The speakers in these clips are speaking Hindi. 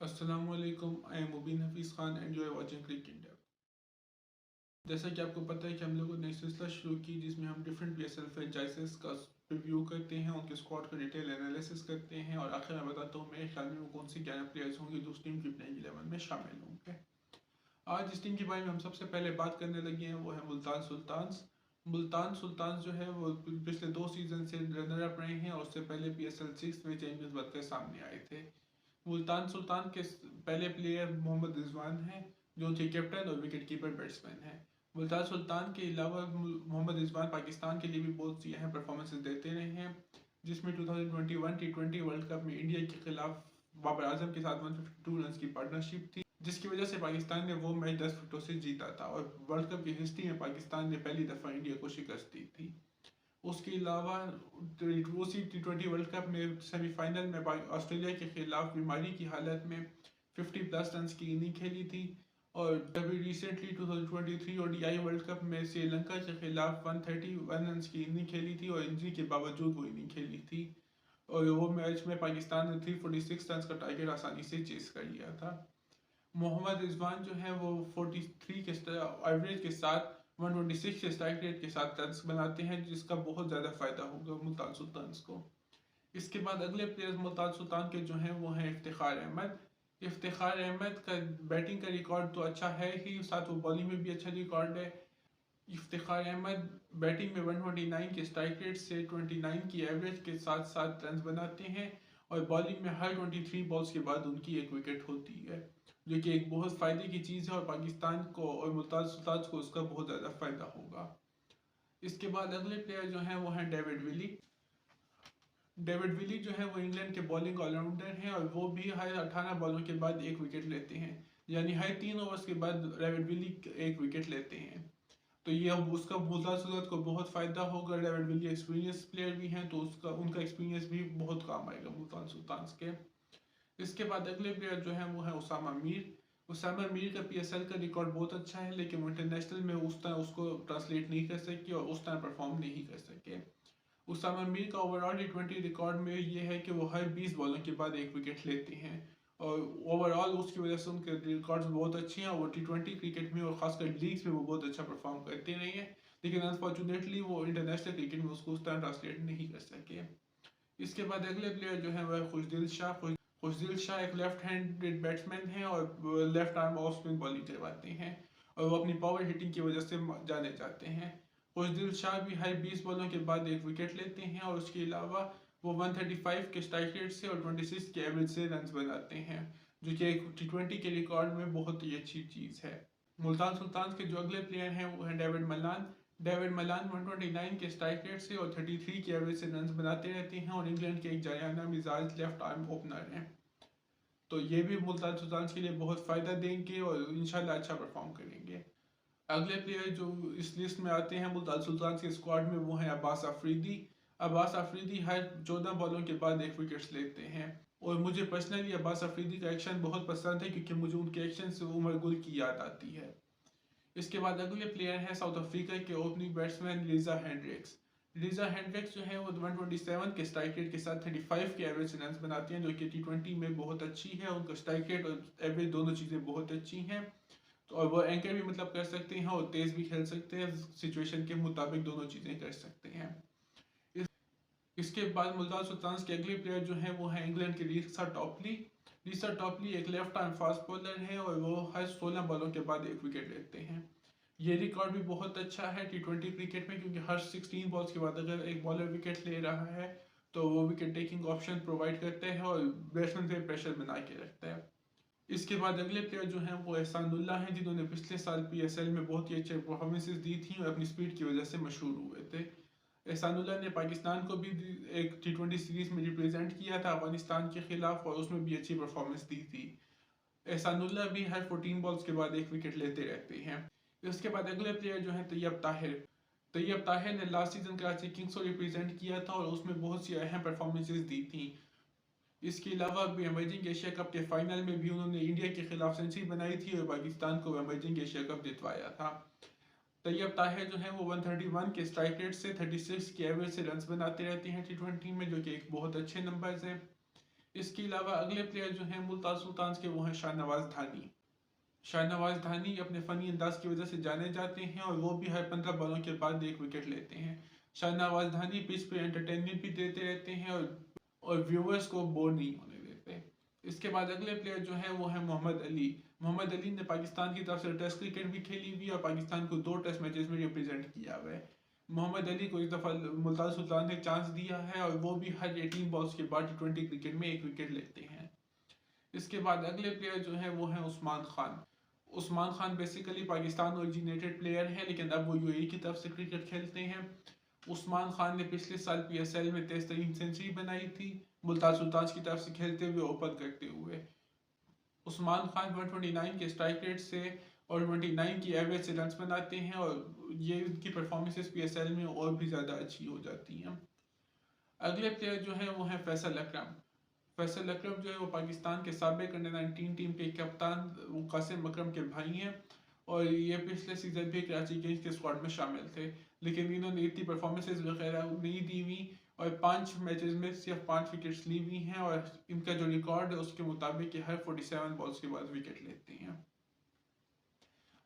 अस्सलामुअलैकुम, I am Mubeen Hafeez Khan and you are watching Crick in depth. जैसा कि आपको पता है कि हम लोगों ने एक सिलसिला शुरू की जिसमें हम डिफरेंट पीएसएल फ्रेंचाइजेस का रिव्यू करते हैं, उनके स्क्वाड का डिटेल एनालिसिस करते हैं और आखिर में बताता हूँ मेरे ख्याल में वो कौन सी 11 प्लेयर्स होंगे जो उस टीम की प्लेइंग 11 में शामिल होंगे। आज इस टीम के बारे में हम सबसे पहले बात करने लगे हैं वो है मुल्तान सुल्तान्स। मुल्तान सुल्तान जो है वो पिछले 2 सीजन से रनर अप रहे हैं और उससे पहले PSL 6 में चैंपियंस बनकर सामने आए थे। मुल्तान सुल्तान के पहले प्लेयर मोहम्मद रिजवान हैं जो उनके कैप्टन और विकेट कीपर बैट्समैन हैं। मुल्तान सुल्तान के अलावा मोहम्मद रिजवान पाकिस्तान के लिए भी बहुत सी अहम परफॉर्मेंसेज देते रहे हैं, जिसमें 2021 T20 वर्ल्ड कप में इंडिया के खिलाफ बाबर आजम के साथ 152 रन की पार्टनरशिप थी, जिसकी वजह से पाकिस्तान ने वो मैच 10 विकेटों से जीता था और वर्ल्ड कप की हिस्ट्री में पाकिस्तान ने पहली दफ़ा इंडिया को शिकस्त दी थी। उसके अलावा उसी T20 वर्ल्ड कप में सेमीफाइनल में ऑस्ट्रेलिया के खिलाफ बीमारी की हालत में 50+ रन की इनिंग खेली थी और अभी रिसेंटली 2023 ODI वर्ल्ड कप में श्रीलंका के खिलाफ 131 रन की इनिंग खेली थी और इंजरी के बावजूद वो इनिंग खेली थी और वो मैच में पाकिस्तान ने 346 रन का टारगेट आसानी से चेस कर लिया था। मोहम्मद रिजवान जो है वो 43 के एवरेज के साथ 126 के स्ट्राइक रेट के साथ रन बनाते हैं, जिसका बहुत ज़्यादा फायदा होगा मुल्तान सुल्तान को। इसके बाद अगले प्लेयर्स मुल्तान सुल्तान के जो हैं वो हैं इफ्तिखार अहमद। इफ्तिखार अहमद का बैटिंग का रिकॉर्ड तो अच्छा है ही, साथ वो बॉलिंग में भी अच्छा रिकॉर्ड है। इफ्तिखार अहमद बैटिंग में 129 के स्ट्राइक रेट से 29 की एवरेज के साथ साथ रन बनाते हैं और बॉलिंग में हर 23 बॉल्स के बाद उनकी एक विकेट होती है, जो कि एक बहुत फ़ायदे की चीज़ है और पाकिस्तान को और मुल्तान सुल्तान को उसका बहुत ज़्यादा फ़ायदा होगा। इसके बाद अगले प्लेयर जो हैं वो हैं डेविड विली। डेविड विली जो है वो इंग्लैंड के बॉलिंग ऑलराउंडर हैं और वो भी हर 18 बॉलों के बाद एक विकेट लेते हैं, यानी हर 3 ओवर्स के बाद डेविड विली एक विकेट लेते हैं। तो ये अब उसका मुल्तान सुल्तान को बहुत फ़ायदा होगा। डेविड विली एक्सपीरियंस प्लेयर भी हैं तो उसका उनका एक्सपीरियंस भी बहुत काम आएगा मुल्तान सुल्तान के। इसके बाद अगले प्लेयर जो हैं वो है उसामा मीर। उसामा मीर का PSL का रिकॉर्ड बहुत अच्छा है, लेकिन वो इंटरनेशनल में उस तरह उसको ट्रांसलेट नहीं कर सके और उस तरह परफॉर्म नहीं कर सके। उसामा मीर का ओवरऑल T20 रिकॉर्ड में ये है कि वो हर 20 बॉलों के बाद एक विकेट लेते हैं और ओवरऑल उसकी वजह से उनके रिकॉर्ड्स बहुत अच्छे हैं और वो T20 क्रिकेट में और ख़ासकर लीग्स में वो बहुत अच्छा परफॉर्म करते रहे हैं, लेकिन अनफॉर्चुनेटली वो इंटरनेशनल क्रिकेट में उसको उस तरह ट्रांसलेट नहीं कर सके। इसके बाद अगले प्लेयर जो है वह खुशदिल शाह। खुशदिल शाह एक लेफ्ट हैंडेड बैट्समैन हैं और left arm off spin bowling करवाते हैं और वो अपनी पावर हिटिंग की वजह से जाने जाते हैं। खुशदिल शाह भी हर 20 बॉलों के बाद एक विकेट लेते हैं और उसके अलावा वो 135 के स्ट्राइक रेट से और 26 के एवरेज से रन बनाते हैं, जो कि एक T20 के रिकॉर्ड में बहुत ही अच्छी चीज़ है। मुल्तान सुल्तान के जो अगले प्लेयर हैं वो हैं डेविड मलान। डेविड मलान 129 के स्ट्राइक रेट से और 33 के एवरेज से रन बनाते रहते हैं और इंग्लैंड के एक जायाना मिजाज लेफ्ट आर्म ओपनर हैं, तो ये भी मुल्तान सुल्तान के लिए बहुत फ़ायदा देंगे और इंशाल्लाह अच्छा परफॉर्म करेंगे। अगले प्लेयर जो इस लिस्ट में आते हैं मुल्तान सुल्तान के स्क्वाड में वो हैं अब्बास अफरीदी। अब्बास अफरीदी हर 14 बॉलों के बाद एक विकेट लेते हैं और मुझे पर्सनली अब्बास अफरीदी का एक्शन बहुत पसंद है क्योंकि मुझे उनके एक्शन से उमर गुल की याद आती है। इसके बाद अगले प्लेयर हैं साउथ अफ्रीका के opening batsman Lisa Hendricks. Lisa Hendricks जो है वो 127 के स्ट्राइक रेट के साथ 35 के एवरेज से रन बनाते हैं, जो कि T20 में बहुत अच्छी है। उनका स्ट्राइक रेट और एवरेज दोनों चीज़ें बहुत अच्छी हैं, तो और वो एंकर भी मतलब कर सकते हैं और तेज़ भी खेल सकते हैं, सिचुएशन के मुताबिक दोनों चीज़ें कर सकते हैं। इसके बाद मुल्तान सुल्तान के अगले प्लेयर जो हैं वो हैं इंग्लैंड के रीसा टॉपली। रीसा टॉपली एक लेफ्ट आर्म फास्ट बॉलर है और वो हर 16 बॉलों के बाद एक विकेट लेते हैं। ये रिकॉर्ड भी बहुत अच्छा है T20 क्रिकेट में, क्योंकि हर 16 बॉल्स के बाद अगर एक बॉलर विकेट ले रहा है तो वो विकेट टेकिंग ऑप्शन प्रोवाइड करते हैं और बैट्समैन पे प्रेशर बना के रखता है। इसके बाद अगले प्लेयर जो हैं वो एहसानुल्लाह हैं, जिन्होंने पिछले साल PSL में बहुत ही अच्छे परफॉर्मेंसेज दी थी और अपनी स्पीड की वजह से मशहूर हुए थे। एहसानुल्लाह ने पाकिस्तान को भी एक T20 सीरीज़ में रिप्रेजेंट किया था अफगानिस्तान के खिलाफ और उसमें भी अच्छी परफॉर्मेंस दी थी। एहसानुल्लाह भी हर 14 बॉल्स के बाद एक विकेट लेते रहते हैं। इसके बाद अगले प्लेयर जो हैं तैयब ताहिर। तैयब ताहिर ने लास्ट सीजन कराची किंग्स को रिप्रेजेंट किया था और उसमें बहुत सी अहम परफॉर्मेंसेज दी थी। इसके अलावा भी अमेजिंग एशिया कप के फाइनल में भी उन्होंने इंडिया के खिलाफ सेंचुरी बनाई थी और पाकिस्तान को अमेजिंग एशिया कप जितवाया था। तैयब ताहिर जो है वो 131 के स्ट्राइक रेट से 36 के एवरेज से रन बनाते रहते हैं T20 में, जो कि एक बहुत अच्छे नंबर्स हैं। इसके अलावा अगले प्लेयर जो हैं मुल्तान सुल्तान्स के वो हैं शाहनवाज धानी। शाहनवाज धानी अपने फ़नी अंदाज की वजह से जाने जाते हैं और वो भी हर 15 बॉलों के बाद एक विकेट लेते हैं। शाहनवाज धानी पिच पे एंटरटेनमेंट भी देते रहते हैं और व्यूअर्स को बोर नहीं होने देते। इसके बाद अगले प्लेयर जो हैं वो हैं मोहम्मद अली। मोहम्मद अली ने पाकिस्तान की तरफ से टेस्ट क्रिकेट भी खेली हुई और पाकिस्तान को 2 टेस्ट मैचेस में रिप्रेजेंट किया हुआ है। मोहम्मद अली को इस दफ़ा मुल्तान सुल्तान ने चांस दिया है और वो भी हर 18 बॉल्स के बाद T20 क्रिकेट में एक विकेट लेते हैं। इसके बाद अगले प्लेयर जो हैं वो हैं Usman Khan. Usman Khan basically Pakistan originated player हैं लेकिन अब वो यूएई की तरफ से क्रिकेट खेलते हैं। उस्मान खान ने पिछले साल पीएसएल में 23 सेंचुरी बनाई थी मुल्तान सुल्तान की तरफ से खेलते हुए ओपन करते हुए। उस्मान खान 129 के स्ट्राइक रेट से और 29 की एवरेज से रन्स बनाते हैं और ये उनकी परफॉर्मेंसेस पीएसएल में और भी ज़्यादा अच्छी हो जाती हैं। अगले प्लेयर जो हैं वो हैं फैसल अकरम। फैसल अकरम जो है वो पाकिस्तान के साबिक अंडर-19 टीम के कप्तान कासिम अकरम के भाई हैं और ये पिछले सीजन भी कराची किंग्स के स्क्वाड में शामिल थे लेकिन इन्होंने इतनी परफॉर्मेंसेज वगैरह नहीं दी हुई और 5 मैचेस में सिर्फ 5 विकेट्स ली हुई हैं और इनका जो रिकॉर्ड है उसके मुताबिक ये हर 47 बॉल्स के बाद विकेट लेते हैं।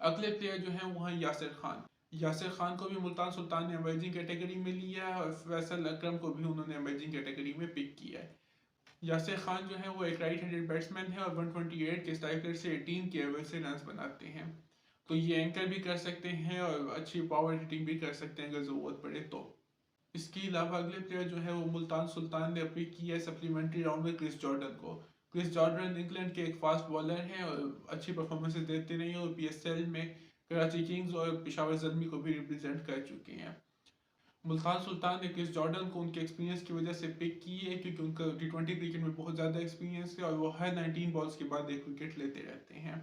अगले प्लेयर जो हैं वो हैं यासिर खान। यासिर खान को भी मुल्तान सुल्तान ने अमेजिंग कैटेगरी में लिया है और फैसल अकरम को भी उन्होंने अमेजिंग कैटेगरी में पिक किया है। यासिर खान जो है वो एक राइट हैंडेड बैट्समैन है और 128 के स्ट्राइक रेट से 18 के एवरेज से रन्स बनाते हैं। तो ये एंकर भी कर सकते हैं और अच्छी पावर हिटिंग भी कर सकते हैं अगर ज़रूरत पड़े तो। इसके अलावा अगले प्लेयर जो है वो मुल्तान सुल्तान ने पिक किया है सप्लीमेंट्री राउंड में क्रिस जॉर्डन को। क्रिस जॉर्डन इंग्लैंड के एक फास्ट बॉलर हैं और अच्छी परफॉर्मेंसेज देते रहे और पीएसएल में कराची किंग्स और पेशावर ज़ल्मी को भी रिप्रेजेंट कर चुके हैं। मुल्तान सुल्तान ने क्रिस जॉर्डन को उनके एक्सपीरियंस की वजह से पिक की है क्योंकि उनका T20 क्रिकेट में बहुत ज़्यादा एक्सपीरियंस है और वो हर 19 बॉल्स के बाद एक विकेट लेते रहते हैं।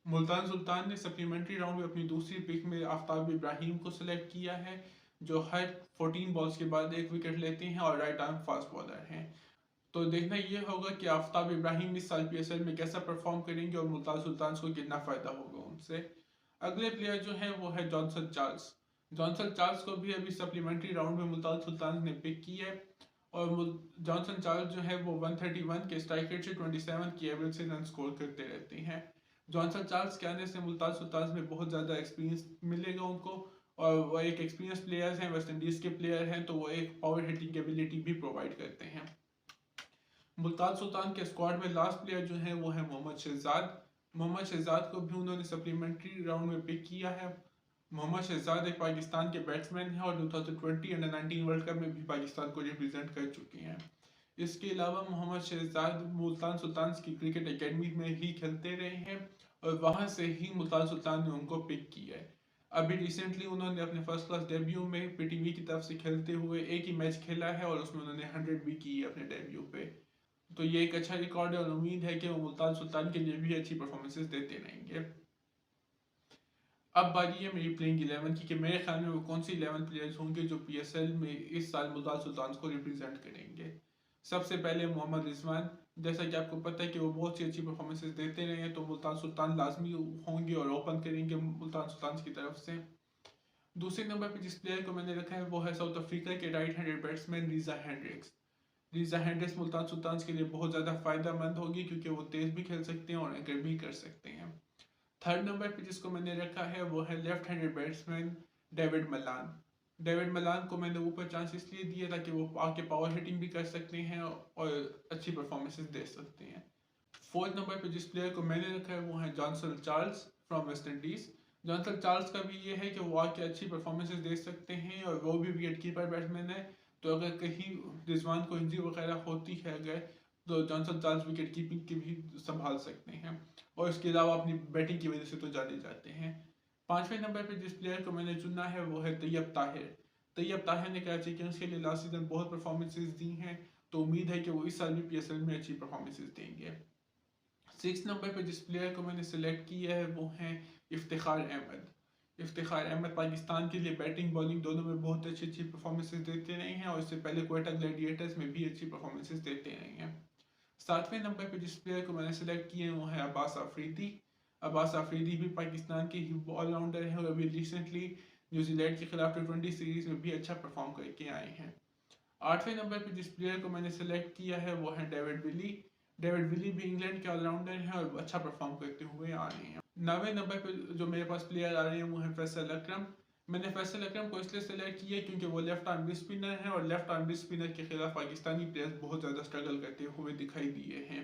मुल्तान सुल्तान ने सप्लीमेंट्री राउंड में अपनी दूसरी पिक में आफ्ताब इब्राहिम को सिलेक्ट किया है जो हर 14 बॉल्स के बाद एक विकेट लेते हैं और राइट आर्म फास्ट बॉलर हैं। तो देखना ये होगा कि आफ्ताब इब्राहिम इस साल पीएसएल में कैसा परफॉर्म करेंगे और मुल्तान सुल्तान को कितना फ़ायदा होगा उनसे। अगले प्लेयर जो है वो है जॉनसन चार्ल्स। जॉनसन चार्ल्स को भी अभी सप्लीमेंट्री राउंड में मुल्तान सुल्तान ने पिक किया है और जॉनसन चार्ल्स जो है वो 131 के स्ट्राइक रेट से 27 की एवरेज से रन स्कोर करते रहते हैं। जॉनसन चार्ल्स के आने से मुल्तान सुल्तान में बहुत ज़्यादा एक्सपीरियंस मिलेगा उनको और वो एक एक्सपीरियंस प्लेयर हैं, वेस्ट इंडीज़ के प्लेयर हैं तो वो एक पावर हिटिंग एबिलिटी भी प्रोवाइड करते हैं। मुल्तान सुल्तान के स्क्वाड में लास्ट प्लेयर जो है वो है मोहम्मद शहजाद। मोहम्मद शहजाद को भी उन्होंने सप्लीमेंट्री राउंड में पिक किया है। मोहम्मद शहजाद एक पाकिस्तान के बैट्समैन हैं और 2020 अंडर-19 वर्ल्ड कप में भी पाकिस्तान को रिप्रेजेंट कर चुके हैं। इसके अलावा मोहम्मद शहजाद मुल्तान सुल्तान की क्रिकेट एकेडमी में ही खेलते रहे हैं और वहाँ से ही मुल्तान सुल्तान ने उनको पिक किया है। अभी रिसेंटली उन्होंने अपने फर्स्ट क्लास डेब्यू में पीटीवी की तरफ से खेलते हुए एक ही मैच खेला है और उसमें उन्होंने 100 भी की है अपने डेब्यू पे। तो ये एक अच्छा रिकॉर्ड है और उम्मीद है कि वो मुल्तान सुल्तान के लिए भी अच्छी परफॉर्मेंसेस देते रहेंगे। अब बारी है मेरी प्लेइंग 11 की कि मेरे ख्याल में वो कौन सी 11 प्लेयर्स होंगे जो पीएसएल में इस साल मुल्तान सुल्तान को रिप्रेजेंट करेंगे। सबसे पहले मोहम्मद रिजवान। जैसा कि आपको पता है कि वो बहुत सी अच्छी परफॉर्मेंसेस देते रहे हैं तो मुल्तान सुल्तान लाजमी होंगे और ओपन करेंगे मुल्तान सुल्तान की तरफ से। दूसरे नंबर पर जिस प्लेयर को मैंने रखा है वो है साउथ अफ्रीका के right handed batsman Reeza Hendricks. Reeza Hendricks Multan Sultan के लिए बहुत ज़्यादा फ़ायदेमंद होगी क्योंकि वो तेज़ भी खेल सकते हैं और एंकर भी कर सकते हैं। थर्ड नंबर पे जिसको मैंने रखा है वो है left handed batsman David Malan. David Malan को मैंने ऊपर चांस इसलिए दिया ताकि वो आके पावर हिटिंग भी कर सकते हैं और अच्छी परफॉर्मेंसेस दे सकते हैं। फोर्थ नंबर पे जिस प्लेयर को मैंने रखा है वो है Johnson Charles from West Indies. Johnson Charles का भी ये है कि वो आके अच्छी परफॉर्मेंसेस दे सकते हैं और वो भी विकेट कीपर बैट्समैन है तो अगर कहीं रिजवान को इंजरी वगैरह होती है अगर तो जॉनसन चार्ल्स विकेट कीपिंग की भी संभाल सकते हैं और इसके अलावा अपनी बैटिंग की वजह से तो जाने जाते हैं। पांचवें नंबर पर जिस प्लेयर को मैंने चुना है वो है तैयब ताहिर। तैयब ताहिर ने कराची किंग्स के लिए लास्ट सीजन बहुत परफॉर्मेंसेज दी हैं तो उम्मीद है कि वो इस साल भी पीएसएल में अच्छी परफॉर्मेंसेज देंगे। 6 नंबर पर जिस प्लेयर को मैंने सेलेक्ट किया है वो है इफ्तिखार अहमद। इफ्तिखार अहमद पाकिस्तान के लिए बैटिंग बॉलिंग दोनों में बहुत अच्छी अच्छी परफॉर्मेंसेज देते रहे हैं और इससे पहले क्वेटा ग्लैडिएटर्स में भी अच्छी परफॉर्मेंसेज देते रहे हैं। 7वें नंबर पे जिस प्लेयर को मैंने सेलेक्ट किया है वो है अब्बास अफरीदी। अब्बास अफरीदी भी पाकिस्तान के ही ऑलराउंडर हैं और अभी रिसेंटली न्यूजीलैंड के खिलाफ T20 सीरीज में भी अच्छा परफॉर्म करके आए हैं। 8वें नंबर पे जिस प्लेयर को मैंने सेलेक्ट किया है वो है डेविड विली। डेविड विली भी इंग्लैंड के ऑलराउंडर हैं और अच्छा परफॉर्म करते हुए आ रहे हैं। 9वें नंबर पे जो मेरे पास प्लेयर आ रहे हैं वो है फैसल अकरम। मैंने फैसल अकरम को इसलिए सेलेक्ट किया क्योंकि वो लेफ्ट आर्म स्पिनर है और लेफ्ट आर्म स्पिनर के खिलाफ पाकिस्तानी प्लेयर्स बहुत ज़्यादा स्ट्रगल करते हुए दिखाई दिए हैं।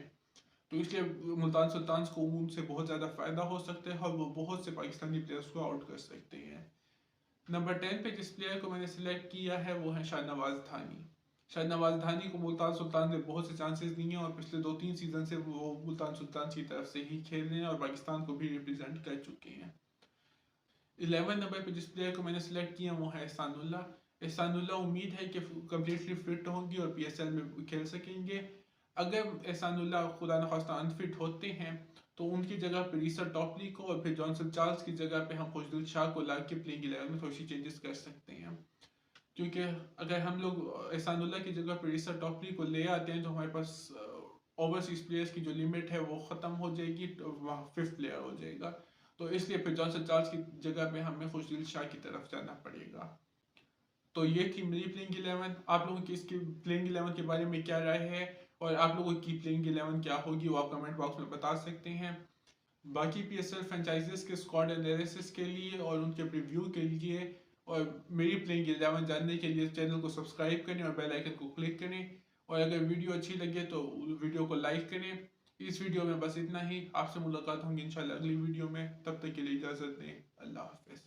तो इसलिए मुल्तान सुल्तान को उनसे बहुत ज़्यादा फ़ायदा हो सकता है और वो बहुत से पाकिस्तानी प्लेयर्स को आउट कर सकते हैं। नंबर 10 पे जिस प्लेयर को मैंने सेलेक्ट किया है वो है शाहनवाज धानी। शाहनवाज धानी को मुल्तान सुल्तान ने बहुत से चांसेस दिए हैं और पिछले 2-3 सीजन से वो मुल्तान सुल्तान की तरफ से ही खेल रहे हैं और पाकिस्तान को भी रिप्रेजेंट कर चुके हैं। 11 नंबर पे जिस प्लेयर को मैंने सेलेक्ट किया वो है एहसानुल्लाह। एहसानुल्लाह उम्मीद है कि कम्प्लीटली फिट होंगे और PSL में खेल सकेंगे। अगर एहसानुल्लाह खुदा न खास्ता अनफिट होते हैं तो उनकी जगह पे रीसा टॉपली को और फिर जॉनसन चार्ल्स की जगह पे हम खुशदिल शाह को ला के प्लेइंग 11 में थोड़ी सी चेंजेस कर सकते हैं। क्योंकि अगर हम लोग एहसानुल्लाह की जगह पे रीसा टॉपली को ले आते हैं तो हमारे पास ओवरसीज प्लेयर्स की जो लिमिट है वो ख़त्म हो जाएगी, तो वहाँ 5th प्लेयर हो जाएगा। तो इसलिए फिर जॉनसन चार्ल्स की जगह पे हमें खुशदिल शाह की तरफ जाना पड़ेगा। तो ये थी मेरी प्लेइंग 11। आप लोगों की इसकी प्लेइंग 11 के बारे में क्या राय है और आप लोगों की प्लेइंग 11 क्या होगी वो आप कमेंट बॉक्स में बता सकते हैं। बाकी PSL फ्रेंचाइजीज के स्क्वाड एनालिसिस के लिए और उनके प्रीव्यू के लिए और मेरी प्लेइंग 11 जानने के लिए चैनल को सब्सक्राइब करें और बेल आइकन को क्लिक करें। और अगर वीडियो अच्छी लगे तो वीडियो को लाइक करें। इस वीडियो में बस इतना ही। आपसे मुलाकात होंगी इंशाल्लाह अगली वीडियो में। तब तक के लिए इजाज़त दें। अल्लाह हाफिज़।